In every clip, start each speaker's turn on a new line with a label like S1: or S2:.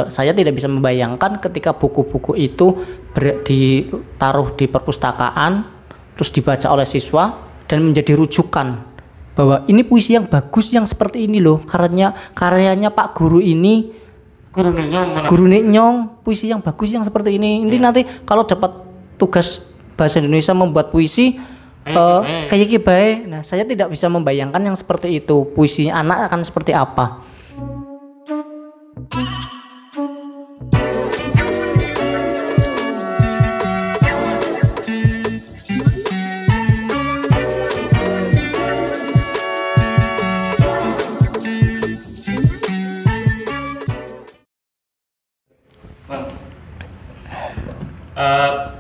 S1: Saya tidak bisa membayangkan ketika buku-buku itu ditaruh di perpustakaan, terus dibaca oleh siswa dan menjadi rujukan bahwa ini puisi yang bagus yang seperti ini loh, karyanya Pak Guru ini, Guru Nek Nyong, puisi yang bagus yang seperti ini. Ini nanti kalau dapat tugas bahasa Indonesia membuat puisi kayak kibai. Nah, saya tidak bisa membayangkan yang seperti itu. Puisi anak akan seperti apa?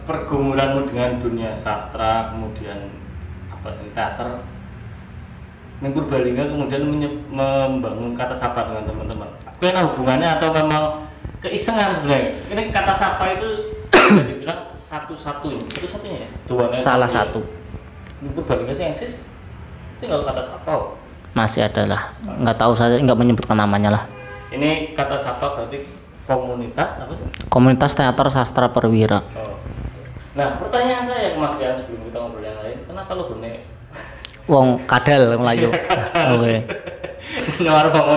S2: Pergumulanmu dengan dunia sastra, kemudian apa sih, teater, Neng Purbalingga kemudian membangun kata sapa dengan teman-teman. Apa hubungannya atau memang keisengan sebenarnya? Ini kata sapa itu bisa dibilang satu-satunya ya?
S1: Salah satu.
S2: Neng Purbalingga sih eksis, tinggal kata sapa.
S1: Masih ada lah, nggak tahu, saya nggak menyebutkan namanya lah.
S2: Ini kata sapa berarti komunitas apa sih?
S1: Komunitas Teater Sastra Perwira.
S2: Oh. Nah, pertanyaan saya ke Mas Yan sebelum kita ngobrol yang lain, kenapa lo bener?
S1: Wong kadal Melayu. Oke.
S2: Nyawar bangun.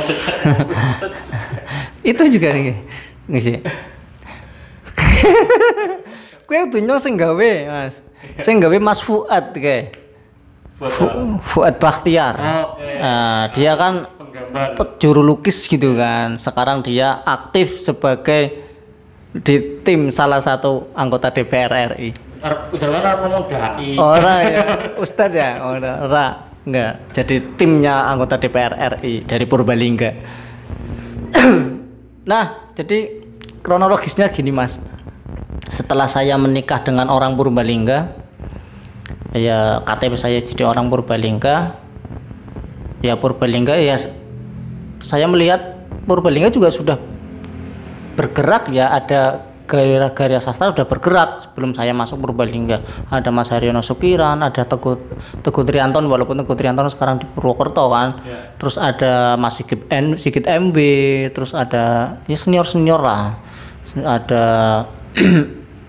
S1: Itu juga nih sih. Kowe dunya sing gawe, Mas. Sing gawe Mas Fuad kae. Fuad Bakhtiar. Dia kan juru lukis gitu kan. Sekarang dia aktif sebagai di tim salah satu anggota DPR RI.
S2: Jangan ngomong dai.
S1: Ora ya, Ustadz ya, ora. Enggak. Jadi timnya anggota DPR RI dari Purbalingga. Nah, jadi kronologisnya gini, Mas. Setelah saya menikah dengan orang Purbalingga, ya KTP saya jadi orang Purbalingga. Ya Purbalingga ya, saya melihat Purbalingga juga sudah bergerak ya, ada gairah-gairah sastra sudah bergerak sebelum saya masuk Purbalingga. Ada Mas Haryono Sukiran, ada Teguh Trianton, walaupun Teguh Trianton sekarang di Purwokerto kan. Yeah. Terus ada Mas Sigit MB, terus ada ya senior lah. Ada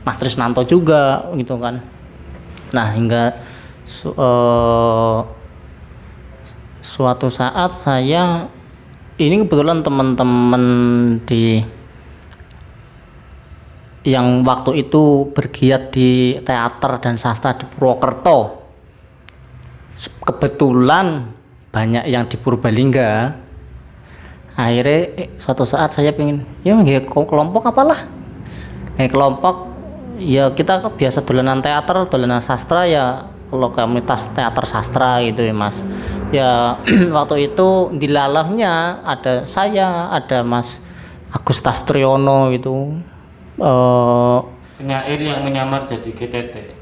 S1: Mas Trisnanto juga gitu kan. Nah, hingga suatu saat saya ini kebetulan teman-teman yang waktu itu bergiat di teater dan sastra di Purwokerto, kebetulan banyak yang di Purbalingga. Akhirnya suatu saat saya pengen ya kelompok apalah, kelompok ya, kita biasa dolanan teater, dolanan sastra ya, kalau komunitas teater sastra gitu ya, Mas. Ya waktu itu di lalahnya ada saya, ada Mas Agus Taftriono gitu.
S2: Penyair yang menyamar jadi GTT.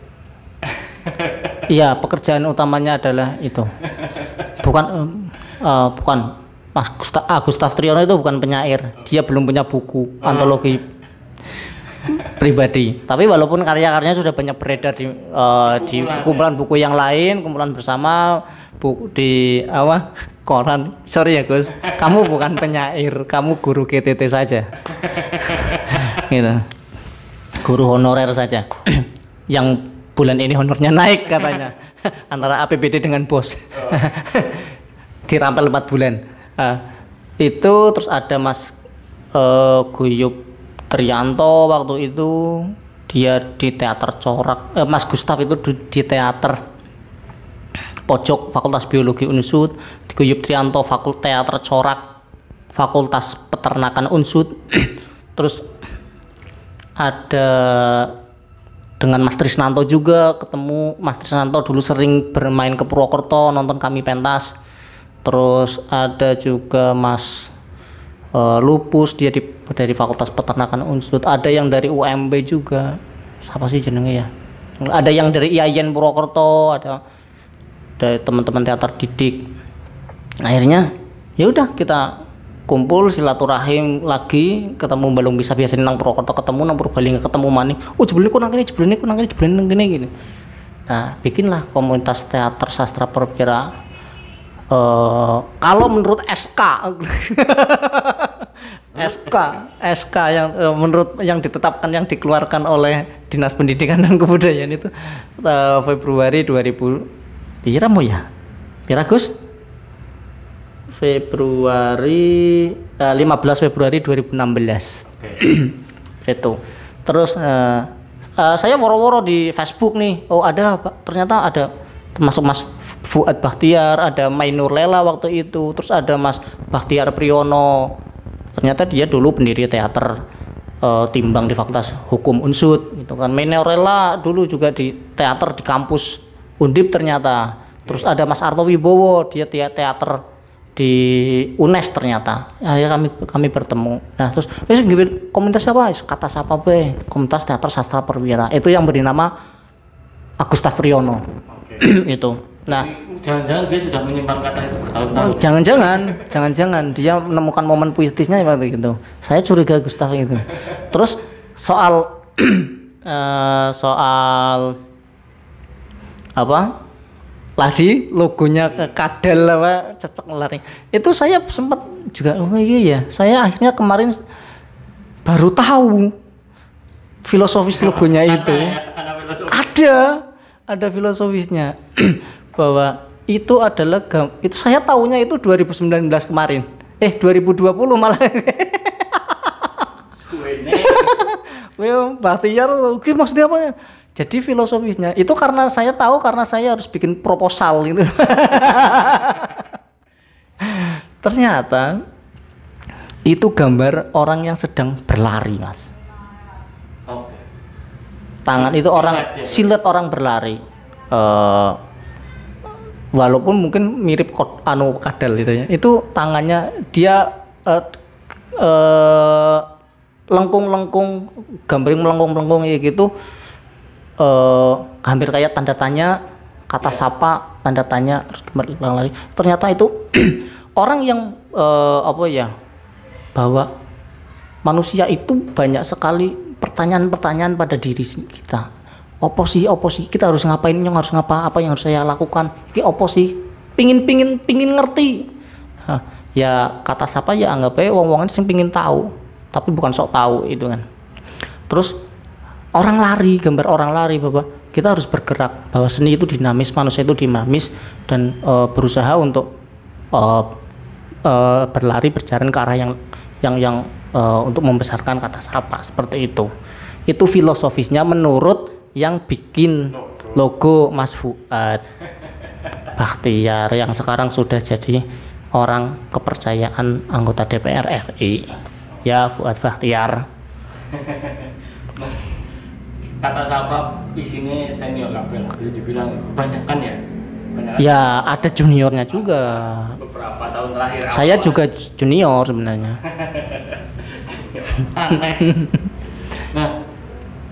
S1: Iya, pekerjaan utamanya adalah itu. Bukan Mas Agus Taftriono itu bukan penyair. Dia belum punya buku antologi pribadi. Tapi walaupun karya-karyanya sudah banyak beredar di kumpulan buku yang lain, kumpulan bersama buku di koran. Sorry ya Gus, kamu bukan penyair, kamu guru GTT saja. Gitu. Guru honorer saja. Yang bulan ini honornya naik katanya. Antara APBD dengan bos. Dirampel 4 bulan. Itu terus ada Mas Guyup Trianto waktu itu, dia di teater corak. Mas Gustaf itu di teater pojok Fakultas Biologi Unsud. Guyup Trianto teater corak Fakultas Peternakan Unsud. Terus ada dengan Mas Trisnanto juga, ketemu Mas Trisnanto dulu sering bermain ke Purwokerto, nonton kami pentas. Terus ada juga Mas Lupus, dia dari Fakultas Peternakan Unsud. Ada yang dari UMB juga, siapa sih jenenge ya, ada yang dari IAIN Purwokerto, ada dari teman-teman teater didik. Akhirnya ya udah, kita kumpul silaturahim lagi, ketemu belum bisa biasanya nang Purwokerto ketemu, nang Purbalingga ketemu maning. Oh jebulane kok nang kene gini. Nah, bikinlah komunitas teater sastra perwira. Kalau menurut SK SK yang menurut yang ditetapkan yang dikeluarkan oleh Dinas Pendidikan dan Kebudayaan itu Februari 2000 pira mo ya? Pira Gus? Februari 15 Februari 2016. Itu. Terus saya woro-woro di Facebook nih. Oh, ada ternyata ada termasuk Mas Fuad Bakhtiar, ada Mainur Lela waktu itu, terus ada Mas Bakhtiar Priyono. Ternyata dia dulu pendiri teater Timbang di Fakultas Hukum Unsud gitu kan. Mainur Lela dulu juga di teater di kampus Undip ternyata. Terus ada Mas Arto Wibowo, dia teater di UNES ternyata. Akhirnya kami bertemu. Nah, terus komunitas apa? Kata siapa be? Komunitas Teater Sastra Perwira. Itu yang beri nama Agustaf Riono. Itu. Nah,
S2: jangan-jangan dia sudah menyimpan kata itu bertahun-tahun.
S1: Jangan-jangan dia menemukan momen puitisnya waktu itu. Saya curiga Gustaf itu. Terus soal soal apa? Lagi logonya ke kadal apa cecek lari. Itu saya sempat juga oh iya ya. Saya akhirnya kemarin baru tahu filosofis logonya itu. Ada filosofisnya. Bahwa itu adalah itu saya tahunya itu 2019 kemarin 2020 malah Bakhtiar maksudnya apa? Jadi filosofisnya itu karena saya tahu karena saya harus bikin proposal gitu. Ternyata itu gambar orang yang sedang berlari, Mas. Tangan itu orang siluet orang berlari. Walaupun mungkin mirip kadal gitu ya. Itu tangannya dia lengkung-lengkung, gambaring melengkung-melengkung kayak gitu. Hampir kayak tanda tanya, kata sapa, tanda tanya, terus lari. Ternyata itu orang yang bahwa manusia itu banyak sekali pertanyaan-pertanyaan pada diri kita. Opo sih kita harus ngapain, harus apa yang harus saya lakukan, iki opo sih pingin ngerti. Nah, ya kata siapa ya anggap aja wong-wongan sing pingin tahu tapi bukan sok tahu itu kan. Terus gambar orang lari bahwa kita harus bergerak, bahwa seni itu dinamis, manusia itu dinamis dan berusaha untuk berlari berjalan ke arah yang untuk membesarkan kata siapa seperti itu. Itu filosofisnya menurut yang bikin logo Mas Fuad Bakhtiar yang sekarang sudah jadi orang kepercayaan anggota DPR RI ya, Fuad Bakhtiar.
S2: Kata siapa isinya senior kabeh lah, bisa dibilang banyak kan ya?
S1: Ya ada juniornya juga.
S2: Beberapa tahun terakhir
S1: saya juga junior sebenarnya.
S2: Nah,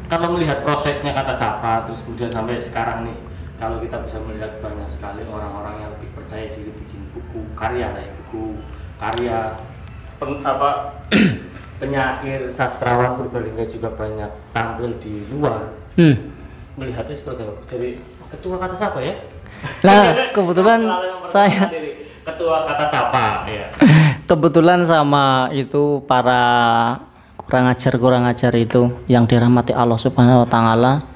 S2: kalau melihat prosesnya kata sapa terus kemudian sampai sekarang nih, kalau kita bisa melihat banyak sekali orang-orang yang lebih percaya diri bikin buku karya penyair sastrawan Purbalingga juga banyak tampil di luar. Melihatnya seperti apa? Jadi ketua kata sapa ya?
S1: Nah, kebetulan saya
S2: ketua kata sapa ya.
S1: Kebetulan sama itu para kurang ajar itu yang dirahmati Allah Subhanahu wa taala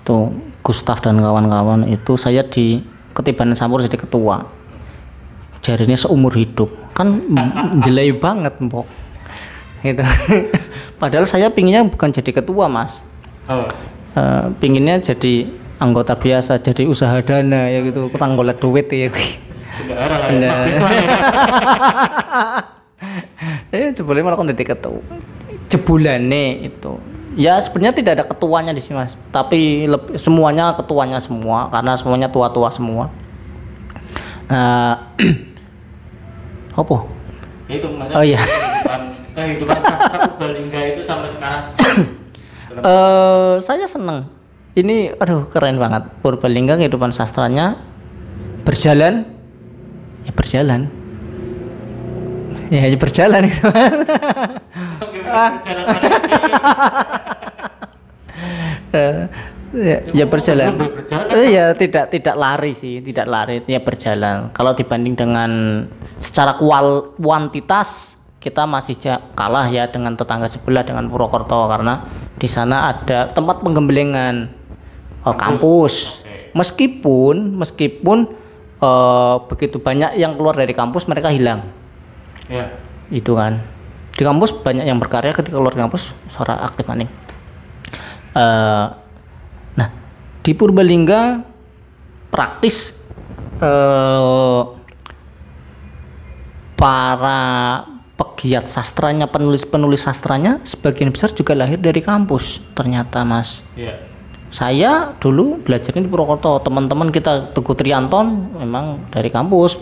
S1: itu Gustaf dan kawan-kawan itu saya di Ketiban Sampur jadi ketua. Jarinya seumur hidup. Kan jelek banget, Mbok. Gitu. Padahal saya pinginnya bukan jadi ketua, Mas. Pinginnya jadi anggota biasa, jadi usaha dana ya gitu, kutang golek duit ya. Jebule malah kon dadi ketua. Jebulane itu. Ya sebenarnya tidak ada ketuanya di sini, Mas. Tapi semuanya ketuanya semua karena semuanya tua-tua semua. Apa?
S2: Itu maksudnya.
S1: Oh iya.
S2: Kehidupan sastra Purbalingga itu sampai sekarang.
S1: Saya senang. Ini keren banget. Purbalingga kehidupan sastranya berjalan. Ya berjalan itu. Ya berjalan. Ya tidak lari sih, ya berjalan. Kalau dibanding dengan secara kuantitas kita masih kalah ya dengan tetangga sebelah dengan Purwokerto, karena di sana ada tempat penggembelengan kampus. Meskipun begitu banyak yang keluar dari kampus mereka hilang.
S2: Ya.
S1: Itu kan. Di kampus banyak yang berkarya, ketika keluar kampus suara aktif maning. Nah, di Purbalingga praktis para pegiat sastranya, penulis-penulis sastranya sebagian besar juga lahir dari kampus ternyata, Mas.
S2: Iya.
S1: Saya dulu belajarnya di Purwokerto, teman-teman kita Teguh Trianton memang dari kampus.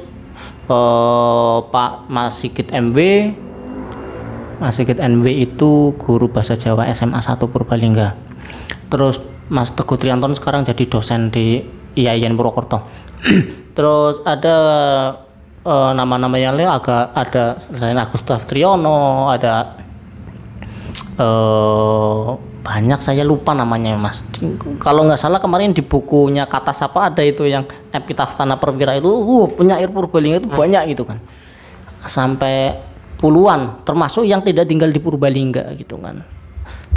S1: Pak Mas Sigit MW itu guru bahasa Jawa SMA 1 Purbalingga. Terus Mas Teguh Trianton sekarang jadi dosen di IAIN Purwokerto. Terus ada nama-nama yang lain, agak ada selain Gustaf Triono, ada banyak, saya lupa namanya, Mas. Kalau nggak salah kemarin di bukunya Kata Sapa ada itu yang Epitaf Tanah Perwira itu, penyair Purbalingga itu banyak gitu kan, sampai puluhan, termasuk yang tidak tinggal di Purbalingga gitu kan.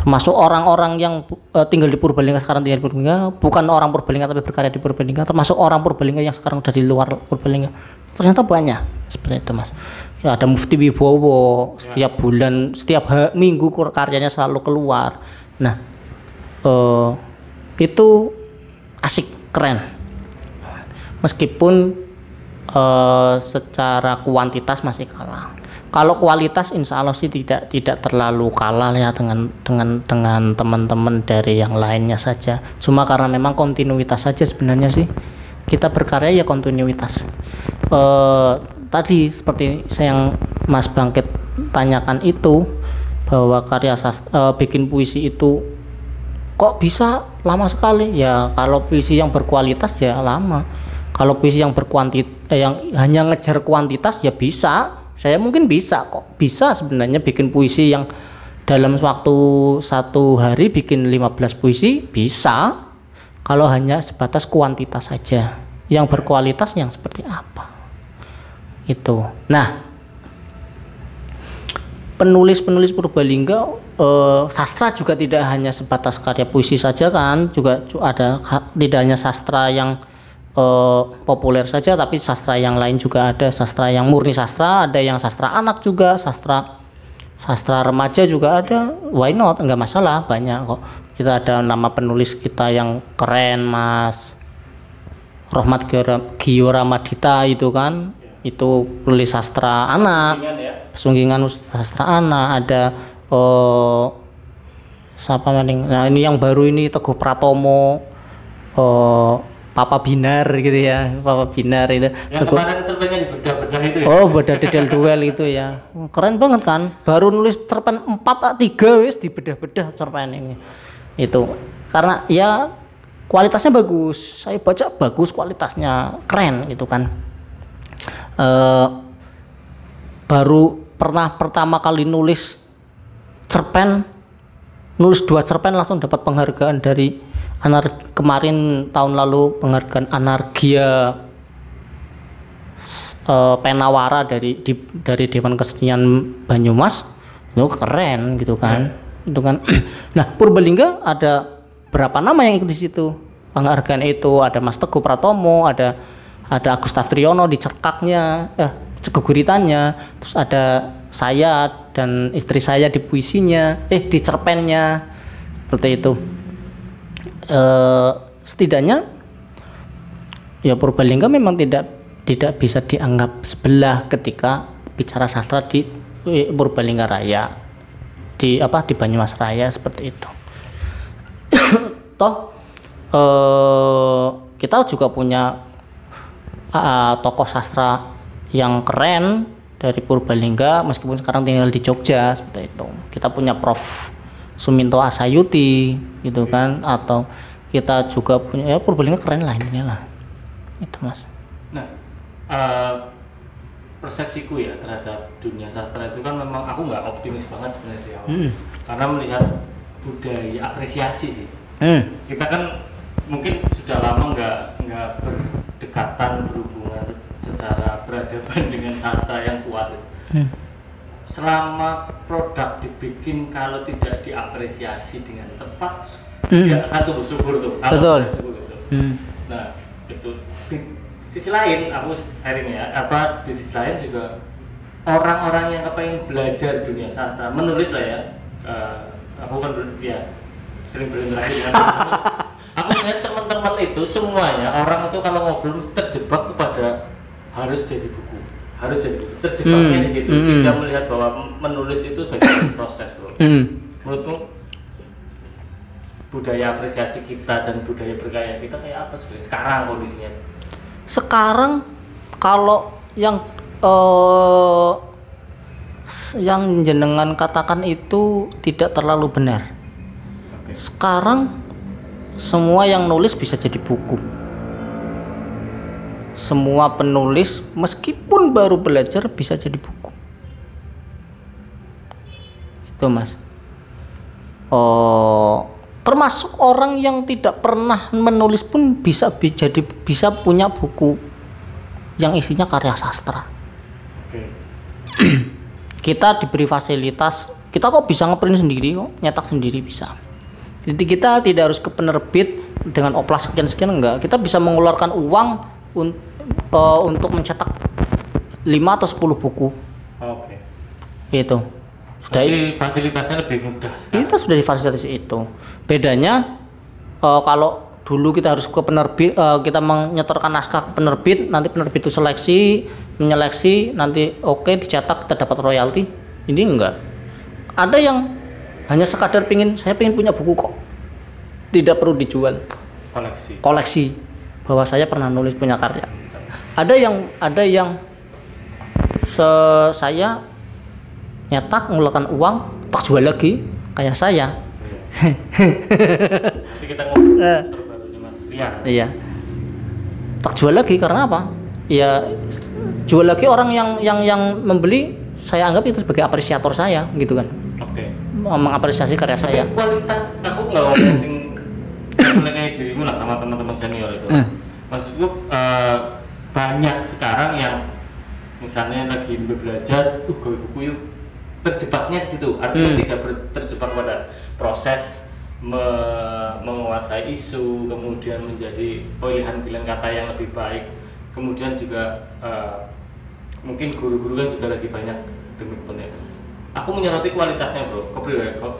S1: Termasuk orang-orang yang tinggal di Purbalingga sekarang tinggal di Purbalingga, bukan orang Purbalingga tapi berkarya di Purbalingga, termasuk orang Purbalingga yang sekarang udah di luar Purbalingga, ternyata banyak seperti itu, Mas. Ya, ada Mufti Wibowo setiap bulan, setiap minggu karyanya selalu keluar. Nah, itu asik, keren. Meskipun secara kuantitas masih kalah. Kalau kualitas insya Allah sih tidak terlalu kalah ya dengan teman-teman dari yang lainnya saja. Cuma karena memang kontinuitas saja sebenarnya sih. Kita berkarya ya kontinuitas. Tadi seperti yang Mas Bangkit tanyakan itu, bahwa karya bikin puisi itu kok bisa lama sekali ya. Kalau puisi yang berkualitas ya lama. Kalau puisi yang yang hanya ngejar kuantitas ya bisa. Saya mungkin bisa kok, bisa sebenarnya bikin puisi yang dalam waktu 1 hari bikin 15 puisi bisa, kalau hanya sebatas kuantitas saja. Yang berkualitas yang seperti apa itu. Nah, penulis Purbalingga, sastra juga tidak hanya sebatas karya puisi saja kan, juga ada, tidak hanya sastra yang populer saja, tapi sastra yang lain juga ada, sastra yang murni sastra, ada yang sastra anak juga, sastra remaja juga ada. Why not, enggak masalah, banyak kok. Kita ada nama penulis kita yang keren, Mas Rohmat Gioramadita itu kan, itu penulis sastra anak, Pesunggingan sastra anak. Ada siapa maning, nah ini yang baru ini Teguh Pratomo, Papa Binar gitu ya, Papa Binar itu.
S2: Yang kemarin cerpennya di bedah-bedah itu ya?
S1: Oh, bedah dedel duel itu ya. Keren banget kan? Baru nulis cerpen 4-3 wis di bedah-bedah cerpen ini. Itu karena ya kualitasnya bagus. Saya baca bagus, kualitasnya keren gitu kan. Baru pernah pertama kali nulis 2 cerpen langsung dapat penghargaan dari kemarin tahun lalu, penghargaan Anargia Penawara dari Dewan Kesenian Banyumas. Itu keren gitu kan. Itu kan. Nah, Purbalingga ada berapa nama yang ikut di situ penghargaan itu. Ada Mas Teguh Pratomo, ada Gustaf Triono di cerkaknya, ceguguritannya, terus ada saya dan istri saya di puisinya, di cerpennya, seperti itu. Setidaknya ya Purbalingga memang tidak bisa dianggap sebelah ketika bicara sastra di Purbalingga Raya, di Banyumas Raya, seperti itu. Toh kita juga punya tokoh sastra yang keren dari Purbalingga, meskipun sekarang tinggal di Jogja, seperti itu. Kita punya Prof Suminto Asayuti gitu kan, atau kita juga punya Purbalingga keren lah inilah. Itu, Mas.
S2: Nah, persepsiku ya terhadap dunia sastra itu kan memang aku nggak optimis banget sebenarnya di awal. Karena melihat budaya apresiasi sih. Kita kan mungkin sudah lama nggak berdekatan, berhubungan secara peradaban dengan sastra yang kuat. selama produk dibikin kalau tidak diapresiasi dengan tepat, tidak akan tumbuh subur tuh.
S1: Betul.
S2: Nah, itu di sisi lain aku sharing ya, di sisi lain juga orang-orang yang kepengen belajar dunia sastra, menulis lah ya. Aku kan ya sering berinteraksi dengan teman-teman. Aku lihat teman-teman itu semuanya orang itu kalau ngobrol mesti terjebak kepada harus jadi buku, harus jadi buku. Terjebaknya di situ, tidak melihat bahwa menulis itu bagian proses, bro. Menurutmu budaya apresiasi kita dan budaya berkarya kita kayak apa sebenarnya sekarang kondisinya?
S1: Sekarang kalau yang jenengan katakan itu tidak terlalu benar. Sekarang semua yang nulis bisa jadi buku. Semua penulis meskipun baru belajar bisa jadi buku. Itu Mas. Termasuk orang yang tidak pernah menulis pun bisa punya buku yang isinya karya sastra. Kita diberi fasilitas, kita kok bisa ngeprint sendiri kok, nyetak sendiri bisa. Jadi kita tidak harus ke penerbit dengan oplas sekian enggak. Kita bisa mengeluarkan uang untuk mencetak 5 atau 10 buku.
S2: Oke.
S1: Itu.
S2: Jadi fasilitasnya lebih mudah sekarang.
S1: Kita sudah difasilitasi itu. Bedanya kalau dulu kita harus ke penerbit, kita menyetorkan naskah ke penerbit, nanti penerbit itu menyeleksi, nanti dicetak, kita dapat royalti. Ini enggak. Ada yang hanya sekadar saya pengen punya buku kok, tidak perlu dijual. Koleksi bahwa saya pernah nulis, punya karya. Ada yang saya nyetak, mengeluarkan uang, tak jual lagi, kayak saya.
S2: Nanti kita ngomong terbarunya Mas Rian.
S1: Iya. Tak jual lagi karena apa? Ya jual lagi orang yang membeli, saya anggap itu sebagai apresiator saya, gitu kan.
S2: Oke.
S1: Mengapresiasi karya saya.
S2: Kualitas aku nggak ngomong sing kayak dirimu lah sama teman-teman senior itu. Maksudku banyak sekarang yang misalnya lagi belajar, gawe buku yuk, terjebaknya di situ. Artinya tidak terjebak pada proses menguasai isu, kemudian menjadi pilihan kata yang lebih baik. Kemudian juga mungkin guru-guru kan juga lagi banyak demi kepentingan. Aku menyoroti kualitasnya, bro,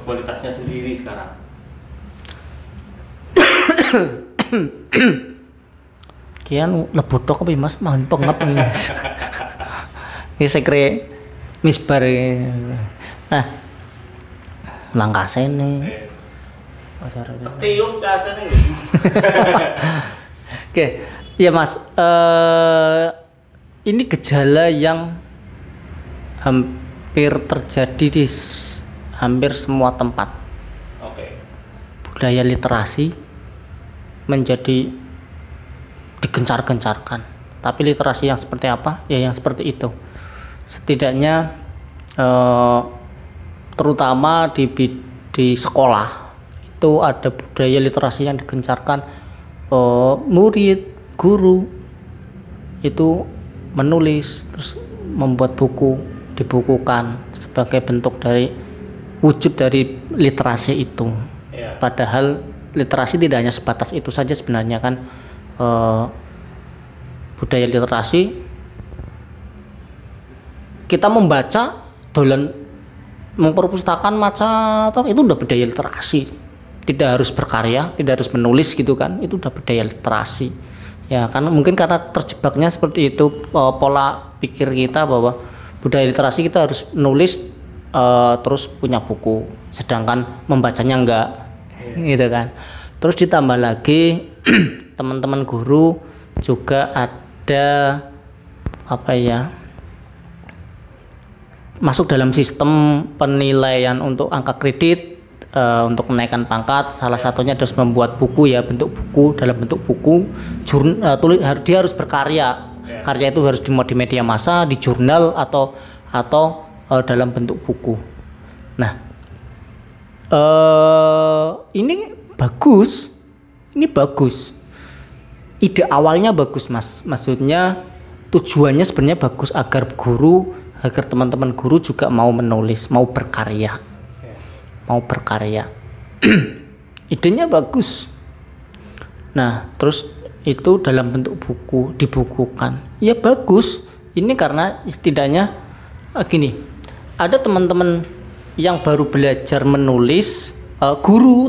S2: kualitasnya sendiri sekarang.
S1: Kian lebotok apa Mas, mahan pengap ini. Ini saya kira misbar. Nah, langkah ini.
S2: Tiup kasane.
S1: Oke, ya Mas. Ini gejala yang hampir terjadi di hampir semua tempat. Budaya literasi menjadi digencar-gencarkan. Tapi literasi yang seperti apa? Ya yang seperti itu. Setidaknya terutama di sekolah itu ada budaya literasi yang digencarkan. Murid, guru itu menulis, terus membuat buku, dibukukan sebagai bentuk dari wujud dari literasi itu. Padahal literasi tidak hanya sebatas itu saja sebenarnya kan. Budaya literasi kita membaca dolan memperpustakaan maca itu udah budaya literasi. Tidak harus berkarya, tidak harus menulis gitu kan, itu udah budaya literasi. Ya kan mungkin karena terjebaknya seperti itu pola pikir kita bahwa budaya literasi kita harus nulis terus punya buku, sedangkan membacanya enggak, gitu kan. Terus ditambah lagi teman-teman guru juga ada masuk dalam sistem penilaian untuk angka kredit, untuk menaikkan pangkat. Salah satunya harus membuat buku ya, bentuk buku, dalam bentuk buku dia harus berkarya. Karya itu harus dimuat di media massa, di jurnal atau dalam bentuk buku. Nah, ini bagus. Ide awalnya bagus Mas, maksudnya tujuannya sebenarnya bagus agar guru agar teman-teman guru juga mau menulis, mau berkarya. Idenya bagus. Nah, terus itu dalam bentuk buku, dibukukan. Ya bagus. Ini karena setidaknya gini, ada teman-teman yang baru belajar menulis,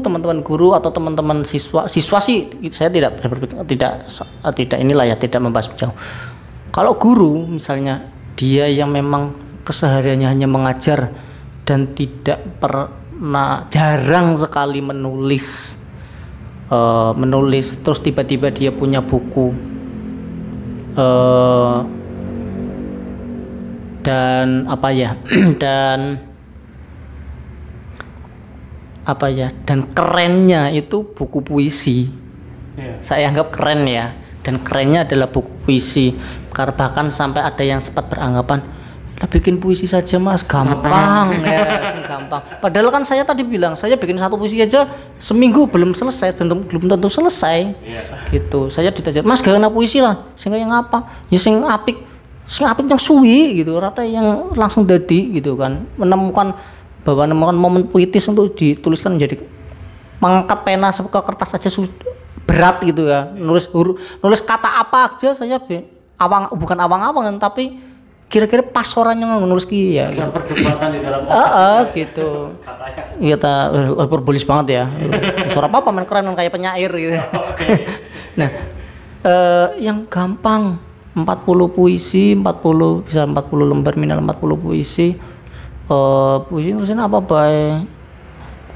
S1: teman-teman guru atau teman-teman siswa sih saya tidak inilah ya, tidak membahas jauh. Kalau guru misalnya dia yang memang kesehariannya hanya mengajar dan tidak pernah, jarang sekali menulis, terus tiba-tiba dia punya buku dan dan kerennya itu buku puisi. Saya anggap keren ya, dan kerennya adalah buku puisi. Karena bahkan sampai ada yang sempat beranggapan, lah bikin puisi saja mas, gampang ya, gampang. Padahal kan saya tadi bilang, saya bikin satu puisi aja seminggu belum selesai, belum tentu selesai. Gitu. Saya ditanya, mas gak kena puisi lah, sehingga yang apa? Ya sing apik yang suwi gitu, rata yang langsung dadi gitu kan, menemukan momen puitis untuk dituliskan, menjadi mengangkat pena ke kertas saja berat gitu ya, nulis kata apa aja saya bukan awang-awang, tapi kira-kira pas orangnya nulis ya gitu.
S2: Perdebatan di dalam
S1: gitu. Iya hiperbolis banget ya. Suara apa main keren kayak penyair gitu. Nah, yang gampang 40 puisi, 40 lembar, minimal 40 puisi. Puisi terusin apa baik?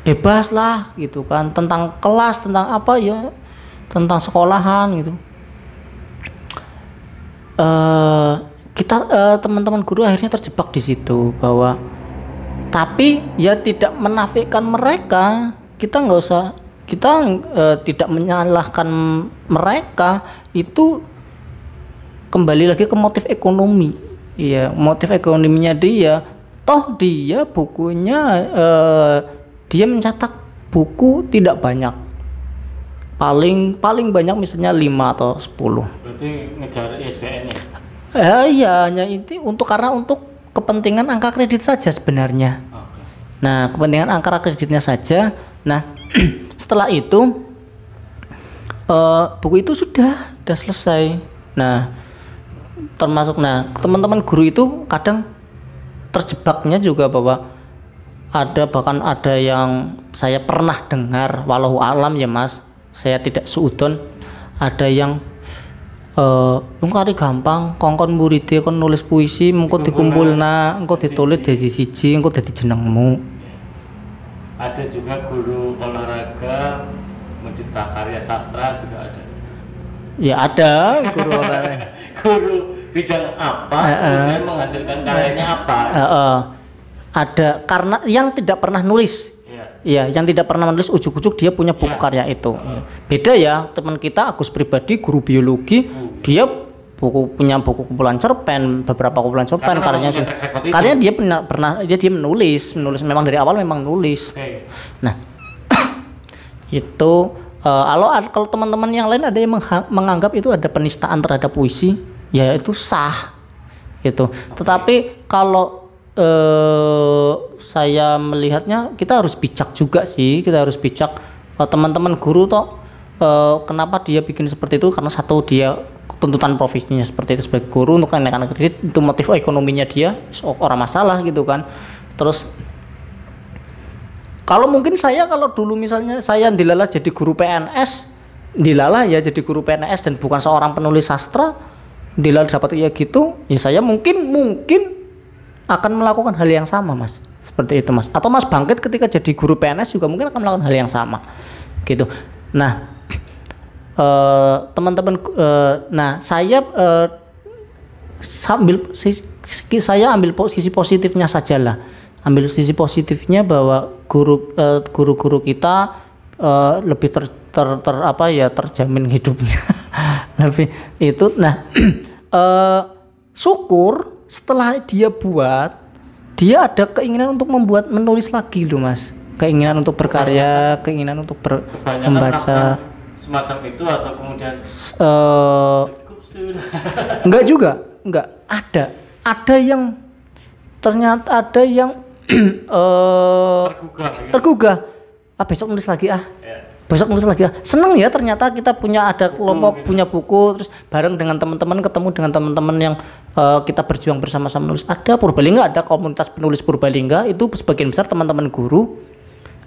S1: Bebas lah gitu kan, tentang kelas, tentang apa ya, tentang sekolahan gitu. Kita teman-teman guru akhirnya terjebak di situ, bahwa tapi ya tidak menafikan mereka, kita tidak menyalahkan mereka, itu kembali lagi ke motif ekonomi. Iya, motif ekonominya dia, toh dia bukunya dia mencetak buku tidak banyak, paling banyak misalnya 5 atau 10.
S2: Berarti ngejar ISBN ya?
S1: Iya, hanya itu untuk kepentingan angka kredit saja sebenarnya. Nah, kepentingan angka kreditnya saja. Nah, setelah itu buku itu sudah selesai. Nah, teman-teman guru itu kadang terjebaknya juga, bahwa bahkan ada yang saya pernah dengar, walau alam ya mas, saya tidak suudon, ada yang kari gampang kongkon muridé kon nulis puisi, engko dikumpulna, engko ditulis dadi siji, engko dadi jenengmu.
S2: Ada juga guru olahraga mencipta karya sastra juga ada.
S1: Ya ada guru olahraga.
S2: Guru bidang apa kemudian menghasilkan karyanya apa?
S1: Ada, karena yang tidak pernah nulis. Iya, yang tidak pernah menulis, ujuk-ujuk dia punya buku karya itu. Beda ya, teman kita Agus Pribadi, guru biologi, dia punya buku kumpulan cerpen, beberapa kumpulan cerpen, karyanya dia pernah dia menulis memang dari awal memang nulis. Nah, itu kalau teman-teman yang lain ada yang menganggap itu ada penistaan terhadap puisi, ya itu sah. Itu. Tetapi kalau saya melihatnya, kita harus bijak juga sih, teman-teman guru kenapa dia bikin seperti itu, karena satu, dia tuntutan profesinya seperti itu sebagai guru untuk anak-anak kredit, itu motif ekonominya dia, orang masalah gitu kan. Terus kalau mungkin kalau dulu misalnya saya dilalah jadi guru PNS, dan bukan seorang penulis sastra, dilalah dapat ya gitu, ya saya mungkin akan melakukan hal yang sama mas, seperti itu mas. Atau mas Bangkit ketika jadi guru PNS juga mungkin akan melakukan hal yang sama gitu. Nah, teman-teman, saya ambil posisi positifnya sajalah, bahwa guru-guru kita lebih terjamin hidupnya. Lebih itu. Nah, syukur setelah dia ada keinginan untuk menulis lagi loh mas, keinginan untuk berkarya, keinginan untuk membaca
S2: semacam itu, atau kemudian
S1: enggak ada yang ternyata ada yang tergugah. Besok nulis lagi
S2: Ya.
S1: besok nulis lagi. Seneng ya ternyata kita punya ada kelompok, punya buku, terus bareng dengan teman-teman, ketemu dengan teman-teman yang kita berjuang bersama-sama nulis. Ada Purbalingga, ada komunitas penulis Purbalingga, itu sebagian besar teman-teman guru.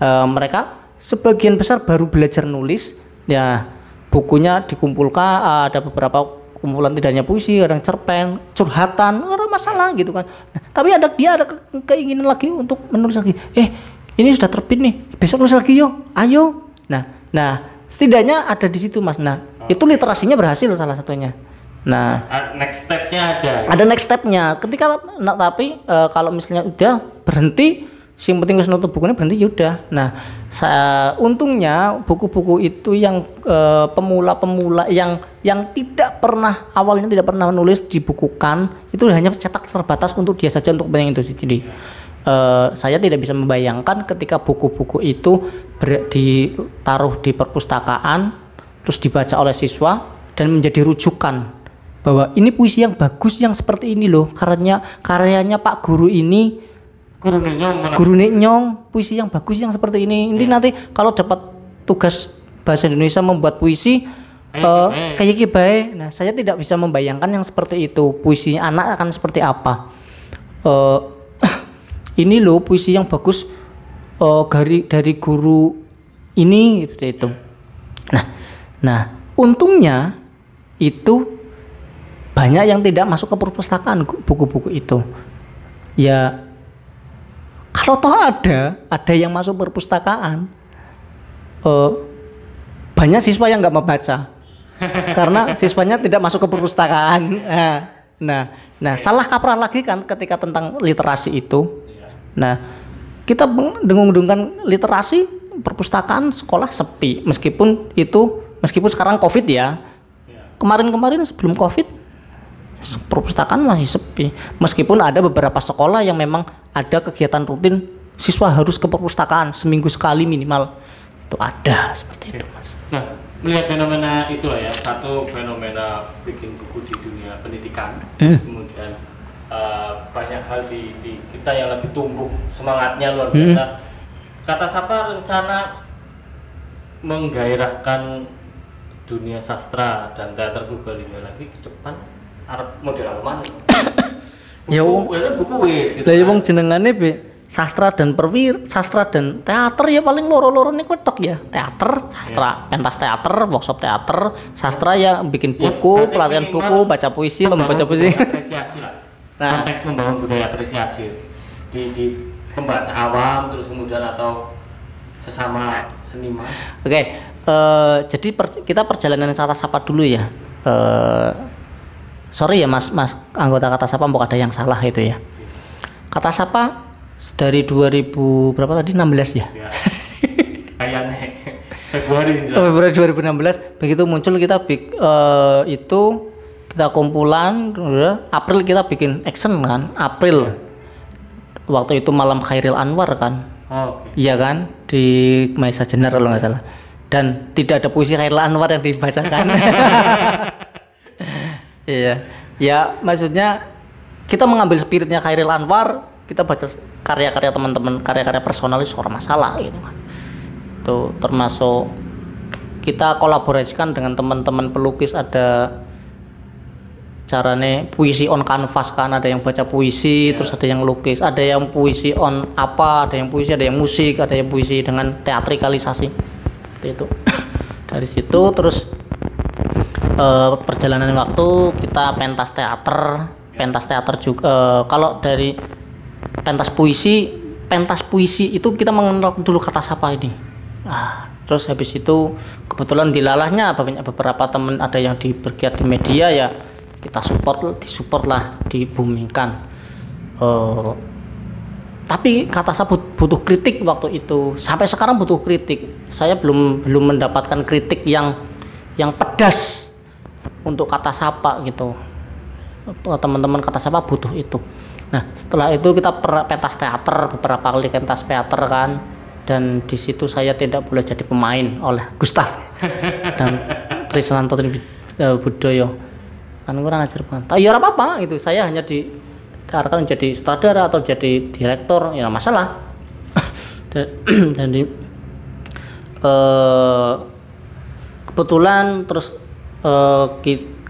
S1: Mereka sebagian besar baru belajar nulis. Ya, bukunya dikumpulkan, ada beberapa kumpulan tidak hanya puisi, ada cerpen, curhatan, ada masalah gitu kan. Nah, tapi dia ada keinginan lagi untuk menulis lagi. Ini sudah terbit nih, besok nulis lagi yo, ayo. Nah, setidaknya ada di situ Mas. Nah, itu literasinya berhasil salah satunya. Nah,
S2: next stepnya ada.
S1: Ada next stepnya. Tapi kalau misalnya udah berhenti, sing penting wis nutup bukunya berhenti yaudah. Nah, untungnya buku-buku itu yang pemula-pemula yang awalnya tidak pernah menulis dibukukan, itu hanya cetak terbatas untuk dia saja untuk banyak itu. Jadi saya tidak bisa membayangkan ketika buku-buku itu ditaruh di perpustakaan terus dibaca oleh siswa dan menjadi rujukan bahwa ini puisi yang bagus yang seperti ini loh, karyanya Pak Guru ini, Guru Nyong, puisi yang bagus yang seperti ini. Ini nanti kalau dapat tugas bahasa Indonesia membuat puisi kayak gini. Nah, saya tidak bisa membayangkan yang seperti itu, puisi anak akan seperti apa. Ini loh puisi yang bagus dari guru ini seperti itu. Nah, untungnya itu banyak yang tidak masuk ke perpustakaan buku-buku itu. Ya, kalau toh ada yang masuk perpustakaan, banyak siswa yang nggak membaca karena siswanya tidak masuk ke perpustakaan. Nah, salah kaprah lagi kan ketika tentang literasi itu. Nah, kita dengung-dengungkan literasi, perpustakaan sekolah sepi, meskipun sekarang COVID ya. Kemarin sebelum COVID perpustakaan masih sepi, meskipun ada beberapa sekolah yang memang ada kegiatan rutin siswa harus ke perpustakaan seminggu sekali minimal, itu ada seperti itu Mas.
S2: Nah, melihat fenomena itulah ya, satu fenomena bikin buku di dunia pendidikan, kemudian banyak hal di kita yang lagi tumbuh semangatnya luar biasa. Kata Sapa rencana menggairahkan dunia sastra dan teater Purbalingga lagi ke depan, model apa mana? Buku wis gitu.
S1: Lah ya wong jenengane sastra dan teater ya paling loro-loro nih tok ya. Teater, sastra, pentas teater, workshop teater, sastra ya bikin buku, pelatihan buku, baca puisi, lomba baca puisi.
S2: Apresiasi lah. Konteks membangun budaya apresiasi di pembaca awam, terus kemudian atau sesama seniman.
S1: Oke, jadi kita perjalanan Kata Sapa dulu ya. Sorry ya Mas anggota Kata Sapa, mbok ada yang salah itu ya. Kata Sapa dari 2000 berapa tadi, 16 ya?
S2: Kayaknya Februari
S1: 2016 begitu muncul kita itu kita kumpulan, April kita bikin action kan, April. Waktu itu malam Khairil Anwar kan. Iya kan, di Maisa Jenar kalau nggak salah. Dan tidak ada puisi Khairil Anwar yang dibacakan. Iya. Ya maksudnya kita mengambil spiritnya Khairil Anwar, kita baca karya-karya teman-teman, karya-karya personalis orang masalah gitu kan. Itu termasuk kita kolaborasikan dengan teman-teman pelukis, ada carane puisi on canvas kan, ada yang baca puisi terus ada yang lukis, ada yang puisi on apa, ada yang puisi, ada yang musik, ada yang puisi dengan teatrikalisasi seperti itu. Dari situ terus perjalanan waktu kita pentas teater juga. Kalau dari pentas puisi itu kita mengenal dulu Kata Sapa ini. Terus habis itu kebetulan dilalahnya banyak beberapa teman, ada yang bergiat di media ya, kita disupport lah, dibumingkan. Tapi Kata Sapa butuh kritik waktu itu, sampai sekarang butuh kritik. Saya belum mendapatkan kritik yang pedas untuk Kata Sapa gitu. Teman-teman Kata Sapa butuh itu. Nah setelah itu kita pentas teater, beberapa kali pentas teater kan, dan di situ saya tidak boleh jadi pemain oleh Gustaf dan Trisnanto Budoyo. Kan kurang ajar banget. Ya ora apa-apa gitu. Saya hanya diarahkan jadi sutradara atau jadi direktor, ya masalah. Jadi kebetulan terus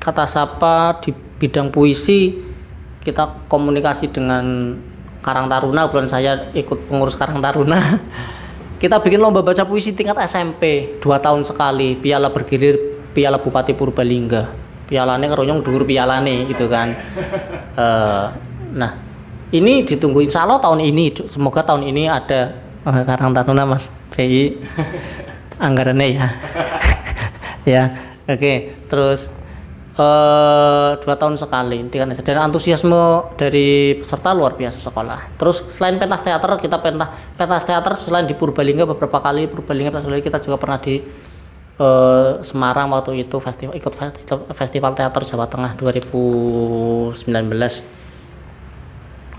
S1: kata sapa di bidang puisi kita komunikasi dengan Karang Taruna, bulan saya ikut pengurus Karang Taruna. Kita bikin lomba baca puisi tingkat SMP 2 tahun sekali, piala bergilir, piala Bupati Purbalingga, pialane keronyong dhuwur pialane gitu kan. Nah ini ditunggu, insya Allah tahun ini, semoga tahun ini ada Karang Taruna Mas PI anggarannya ya. Ya oke. Terus 2 tahun sekali, dan antusiasme dari peserta luar biasa sekolah. Terus selain pentas teater, kita pentas teater selain di Purbalingga beberapa kali, kita juga pernah di Semarang waktu itu ikut festival teater Jawa Tengah 2019.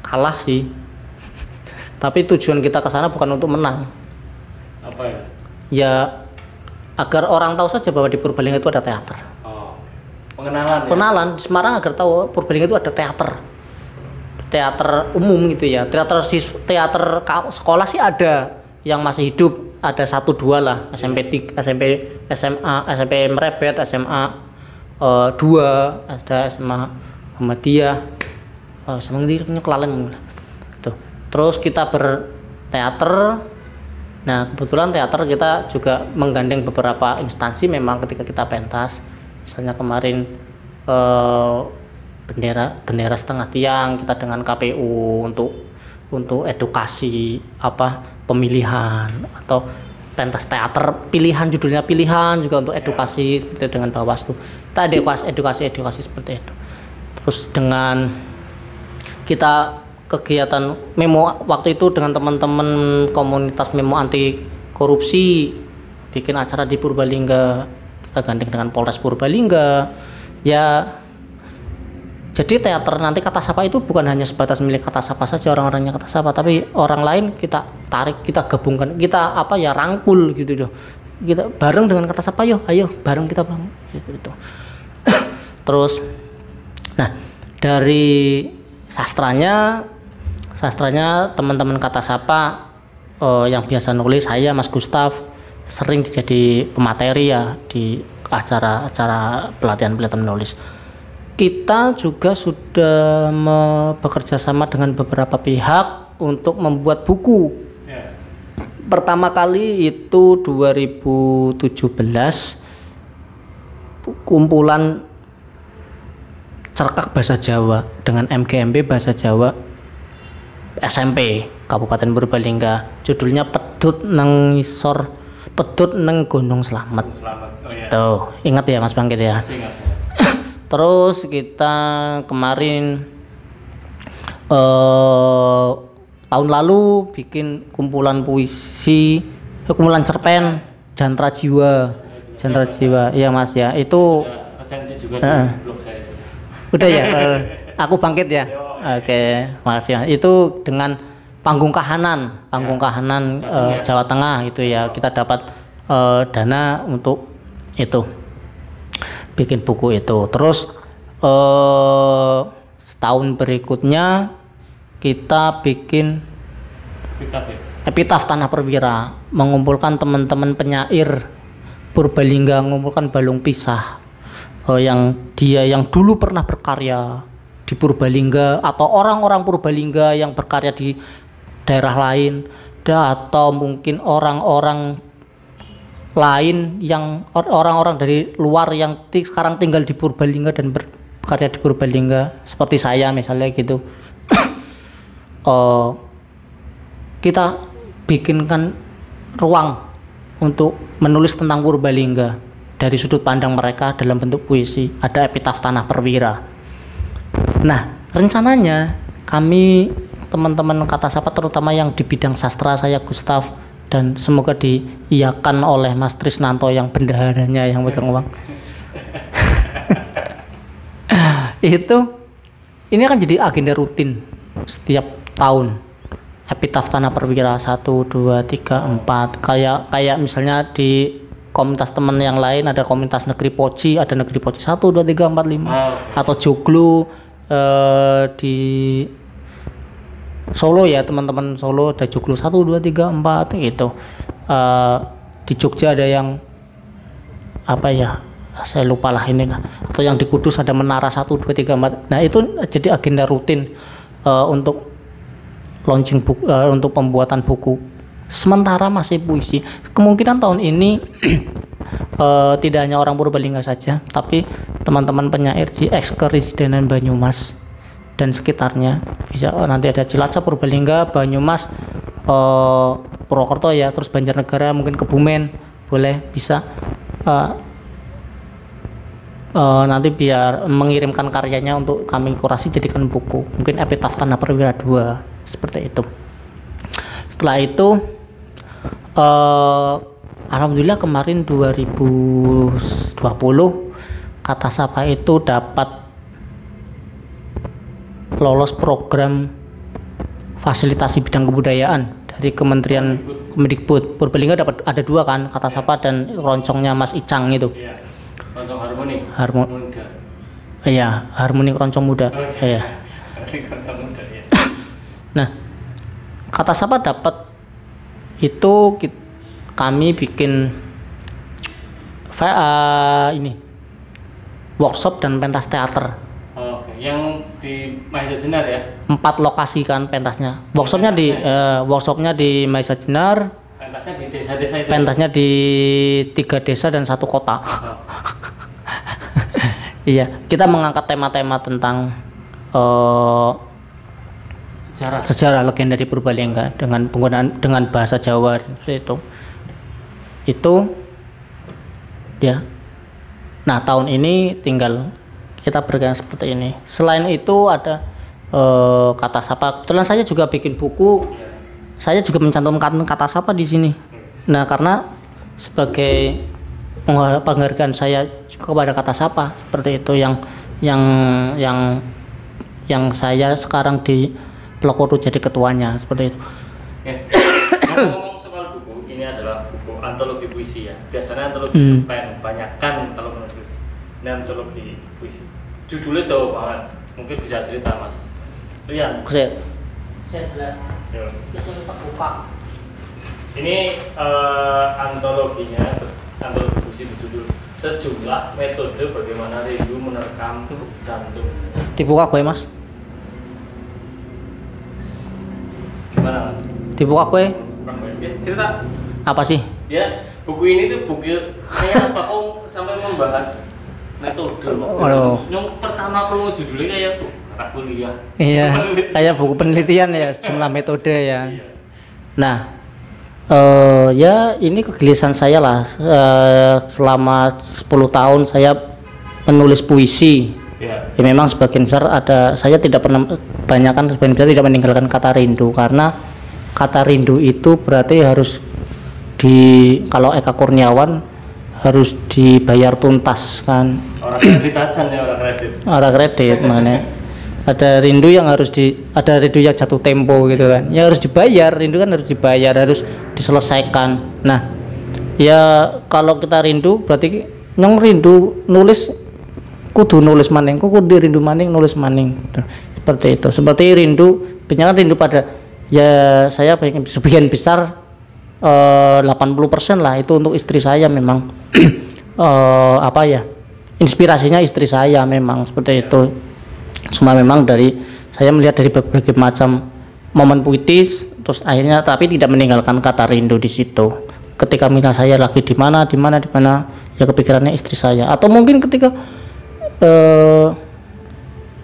S1: Kalah sih. Tapi tujuan kita ke sana bukan untuk menang.
S2: Apa ya? Ya
S1: agar orang tahu saja bahwa di Purbalingga itu ada teater.
S2: Pengenalan
S1: di Semarang agar tahu Purbalingga itu ada teater umum gitu ya. Teater sekolah sih ada yang masih hidup, ada 1-2 lah, SMP Merebet, SMA 2, ada SMA Muhammadiyah, sama punya Kelalen tuh. Terus kita berteater. Nah kebetulan teater kita juga menggandeng beberapa instansi memang ketika kita pentas. Misalnya kemarin bendera setengah tiang kita dengan KPU untuk edukasi pemilihan, atau pentas teater pilihan, judulnya pilihan juga untuk edukasi seperti dengan Bawaslu. Kita edukasi seperti itu. Terus dengan kita kegiatan memo waktu itu dengan teman-teman komunitas memo anti korupsi bikin acara di Purbalingga. Kita gandeng dengan Polres Purbalingga ya. Jadi teater nanti Kata Sapa itu bukan hanya sebatas milik Kata Sapa saja, orang-orangnya Kata Sapa, tapi orang lain kita tarik, kita gabungkan, kita rangkul gitu loh. Kita bareng dengan Kata Sapa, ayo bareng kita bang gitu. Terus nah dari sastranya teman-teman Kata Sapa yang biasa nulis, saya Mas Gustaf sering jadi pemateri ya di acara pelatihan menulis. Kita juga sudah bekerja sama dengan beberapa pihak untuk membuat buku. Pertama kali itu 2017, kumpulan cerkak bahasa Jawa dengan MGMB bahasa Jawa SMP Kabupaten Purbalingga. Judulnya Pedut neng Gunung Slamet.
S2: Oh, iya.
S1: Tuh, ingat ya Mas Bangkit ya. Terus kita kemarin tahun lalu bikin kumpulan puisi, kumpulan cerpen Jantra Jiwa. Iya Mas ya. Itu
S2: resensi juga di blog saya itu.
S1: Udah ya. Aku Bangkit ya. Oke, makasih ya. Itu dengan Panggung Kahanan Jawa Tengah itu ya, kita dapat dana untuk itu bikin buku itu. Terus setahun berikutnya kita bikin Epitaf Tanah Perwira, mengumpulkan teman-teman penyair Purbalingga, mengumpulkan Balung Pisah yang dulu pernah berkarya di Purbalingga, atau orang-orang Purbalingga yang berkarya di daerah lain, atau mungkin orang-orang lain yang orang-orang dari luar yang sekarang tinggal di Purbalingga dan berkarya di Purbalingga seperti saya misalnya gitu. Kita bikinkan ruang untuk menulis tentang Purbalingga dari sudut pandang mereka dalam bentuk puisi. Ada Epitaf Tanah Perwira. Nah rencananya kami teman-teman Kata Sapa, terutama yang di bidang sastra, saya Gustaf, dan semoga diiyakan oleh Mas Trisnanto yang bendaharanya yang pegang uang. Ini akan jadi agenda rutin setiap tahun. Epitaf Tanah Perwira 1, 2, 3, 4. Kayak misalnya di komunitas teman yang lain ada komunitas Negeri Poci, ada Negeri Poci 1, 2, 3, 4, 5. Atau Joglo di Solo ya, teman-teman Solo ada joglo 1 2 3 4 gitu. Di Jogja ada yang apa ya, saya lupa lah ini lah, atau yang di Kudus ada menara 1 2 3 4. Nah itu jadi agenda rutin untuk launching buku, untuk pembuatan buku. Sementara masih puisi. Kemungkinan tahun ini tidak hanya orang Purbalingga saja, tapi teman-teman penyair di Ekskeresidenan Banyumas dan sekitarnya bisa, nanti ada Cilacap, Purbalingga, Banyumas, Purwokerto ya, terus Banjarnegara, mungkin Kebumen, boleh bisa nanti biar mengirimkan karyanya untuk kami kurasi jadikan buku, mungkin Epitaf Tanah Perwira 2 seperti itu. Setelah itu alhamdulillah kemarin 2020 Kata Sapa itu dapat lolos program fasilitasi bidang kebudayaan dari Kementerian Kemendikbud. Purbalingga dapat ada 2 kan, Kata Sapa dan roncongnya Mas Icang itu.
S2: Iya. Roncong Harmoni. Muda.
S1: Iya, Harmoni Keroncong Muda. Iya.
S2: Keroncong Muda ya.
S1: Nah, Kata Sapa dapat itu kami bikin ini workshop dan pentas teater.
S2: Oke, yang di Mahesa Jenar ya?
S1: 4 lokasi kan pentasnya. Workshopnya di Mahesa Jenar.
S2: Pentasnya di desa-desa itu.
S1: Pentasnya di 3 desa dan 1 kota. Iya, kita mengangkat tema-tema tentang sejarah legenda di Purbalingga dengan bahasa Jawa seperti itu. Itu ya. Nah, tahun ini tinggal kita bergerak seperti ini. Selain itu ada Kata Sapa. Kebetulan saya juga bikin buku. Saya juga mencantumkan Kata Sapa di sini. Nah, karena sebagai penghargaan saya juga kepada Kata Sapa seperti itu yang saya sekarang di Plokoto jadi ketuanya seperti itu.
S2: Ngomong soal buku, ini adalah buku antologi puisi ya. Biasanya antologi cerpen, banyakkan kalau menurut ini antologi puisi. Judulnya jauh banget. Mungkin bisa cerita Mas Rian.
S1: Saya bilang, buka.
S2: Ini antologinya, antologi puisi berjudul Sejumlah Metode Bagaimana Rindu Menerkam Jantung.
S1: Dibuka gue Mas.
S2: Gimana Mas?
S1: Dibuka gue.
S2: Ya, cerita.
S1: Apa sih?
S2: Ya, buku ini tuh buku kayak apa kok sampai membahas metode. Yang pertama kalau judulnya kayak kata kuliah.
S1: Iya, kayak buku penelitian ya, jumlah metode ya.
S2: Iya.
S1: Nah, ya ini kegelisahan saya lah. Selama 10 tahun saya menulis puisi. Ya, memang sebagian besar saya tidak pernah, sebagian besar tidak meninggalkan kata rindu, karena kata rindu itu berarti harus kalau Eka Kurniawan harus dibayar tuntas kan.
S2: Orang kredit aja ya, orang kredit.
S1: Makanya ada rindu yang ada rindu yang jatuh tempo gitu kan. Ya harus dibayar, rindu kan harus dibayar, harus diselesaikan. Nah, ya kalau kita rindu berarti nyong rindu nulis kudu nulis maning, kudu rindu maning nulis maning. Seperti itu. Seperti rindu, penyanyi rindu pada ya saya pengen sebagian besar 80% lah itu untuk istri saya memang. Inspirasinya istri saya memang seperti itu. Cuma memang saya melihat dari berbagai macam momen puitis, terus akhirnya tapi tidak meninggalkan kata rindu di situ. Ketika mina saya lagi di mana ya kepikirannya istri saya, atau mungkin ketika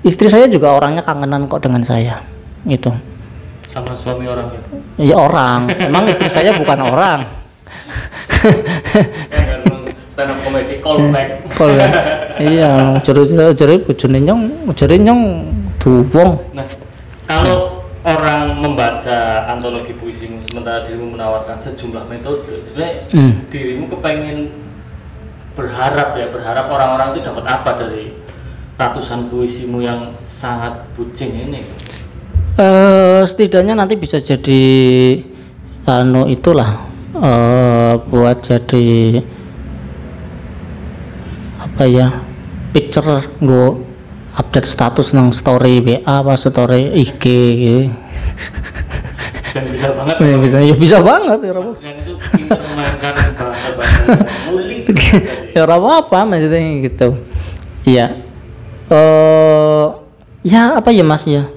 S1: istri saya juga orangnya kangenan kok dengan saya gitu.
S2: Sama suami orang ya?
S1: Iya orang, emang istri saya bukan orang.
S2: Stand up comedy callback.
S1: Iya, jare bojone nyong duwong.
S2: Nah, kalau orang membaca antologi puisimu sementara dirimu menawarkan sejumlah metode, sebenarnya dirimu kepengen berharap orang-orang itu dapat apa dari ratusan puisimu yang sangat bucin ini?
S1: Setidaknya nanti bisa jadi itulah buat jadi picture update status nang story WA apa story IG gitu.
S2: Dan bisa banget
S1: Ya bisa banget ya apa.
S2: Mas itu pintar memainkan bahasa-bahasa ngulik
S1: Ya ora apa maksudnya gitu. Iya. Ya apa ya Mas ya.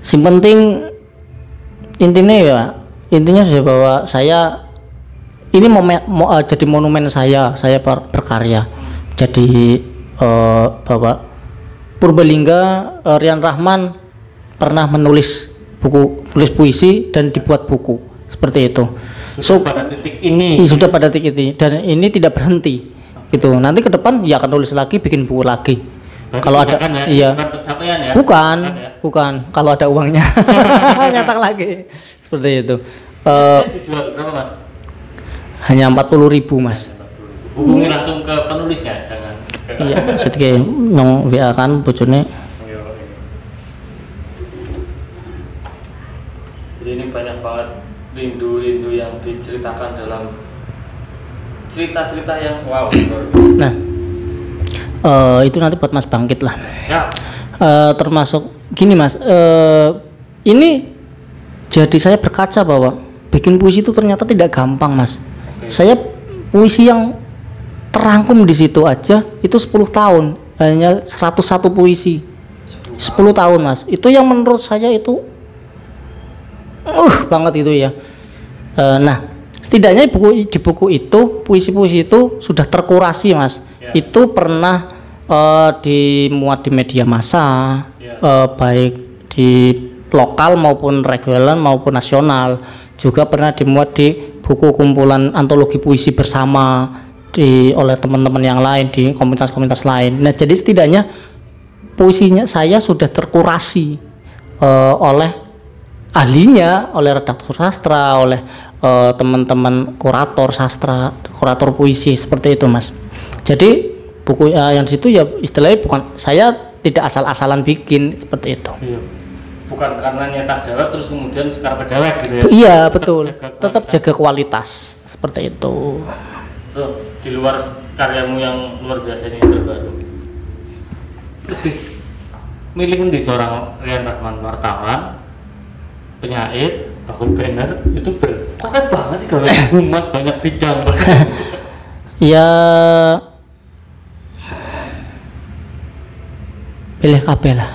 S1: Yang penting intinya sudah bahwa saya ini jadi monumen saya berkarya. Jadi bahwa Purbalingga Rian Rahman pernah menulis puisi dan dibuat buku seperti itu.
S2: pada titik ini
S1: Sudah pada titik ini dan ini tidak berhenti gitu. Nanti ke depan ya akan nulis lagi, bikin buku lagi.
S2: Berarti
S1: Kalau ada
S2: misalkan ya,
S1: iya.
S2: bukan pencapaian ya?
S1: Bukan. Kalau ada uangnya nyetak lagi. Seperti itu.
S2: Dijual berapa Mas?
S1: Hanya 40.000 Mas.
S2: Hubungi langsung ke penulisnya, jangan.
S1: Iya, sedikit nong WA kan bojone.
S2: Jadi ini banyak banget rindu-rindu yang diceritakan dalam cerita-cerita yang wow.
S1: Nah, itu nanti buat Mas Bangkit lah.
S2: Siap.
S1: Termasuk gini Mas, ini jadi saya berkaca bahwa bikin puisi itu ternyata tidak gampang Mas. Saya puisi yang terangkum di situ aja itu 10 tahun, hanya 101 puisi. 10 tahun Mas. Itu yang menurut saya itu banget itu ya. Nah, setidaknya di buku itu puisi-puisi itu sudah terkurasi Mas. Itu pernah dimuat di media massa, baik di lokal maupun regional maupun nasional. Juga pernah dimuat di buku kumpulan antologi puisi bersama oleh teman-teman yang lain di komunitas-komunitas lain. Nah, jadi setidaknya puisinya saya sudah terkurasi oleh ahlinya, oleh redaktur sastra, oleh teman-teman kurator sastra, kurator puisi seperti itu Mas. Jadi buku yang di situ ya istilahnya bukan, saya tidak asal-asalan bikin seperti itu.
S2: Iya. Bukan karena nyetak dawet terus kemudian sekar dawet gitu ya.
S1: Iya betul, tetap jaga kualitas seperti itu.
S2: Tuh, di luar karyamu yang luar biasa ini terbaru, lebih milih di seorang Rian Rahman, wartawan, penyair, bangun banner, youtuber. Paket banget sih kalau humas banyak bidang.
S1: Ya pilih KB lah.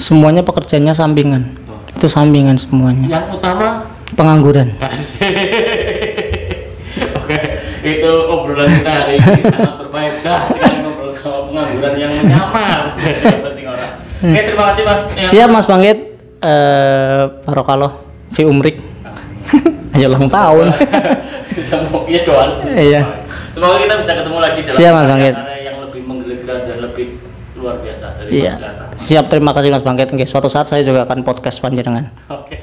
S1: Semuanya pekerjaannya sampingan. Itu sampingan semuanya.
S2: Yang utama
S1: pengangguran.
S2: Oke, itu obrolan kita hari ini sangat berfaedah. Kita ngobrol sama pengangguran yang menyamar. Oke, terima kasih Mas.
S1: Siap Mas Bangkit. Barokaloh fi umrik. Ayo ulang tahun.
S2: Iya doang.
S1: Iya.
S2: Semoga kita bisa ketemu lagi dalam
S1: Siap Mas Bangkit.
S2: yang lebih menggelikan dan lebih luar biasa dari
S1: Iya.
S2: Mas Lata.
S1: Siap, terima kasih Mas Bangkit. Suatu saat saya juga akan podcast panjenengan.
S2: Oke.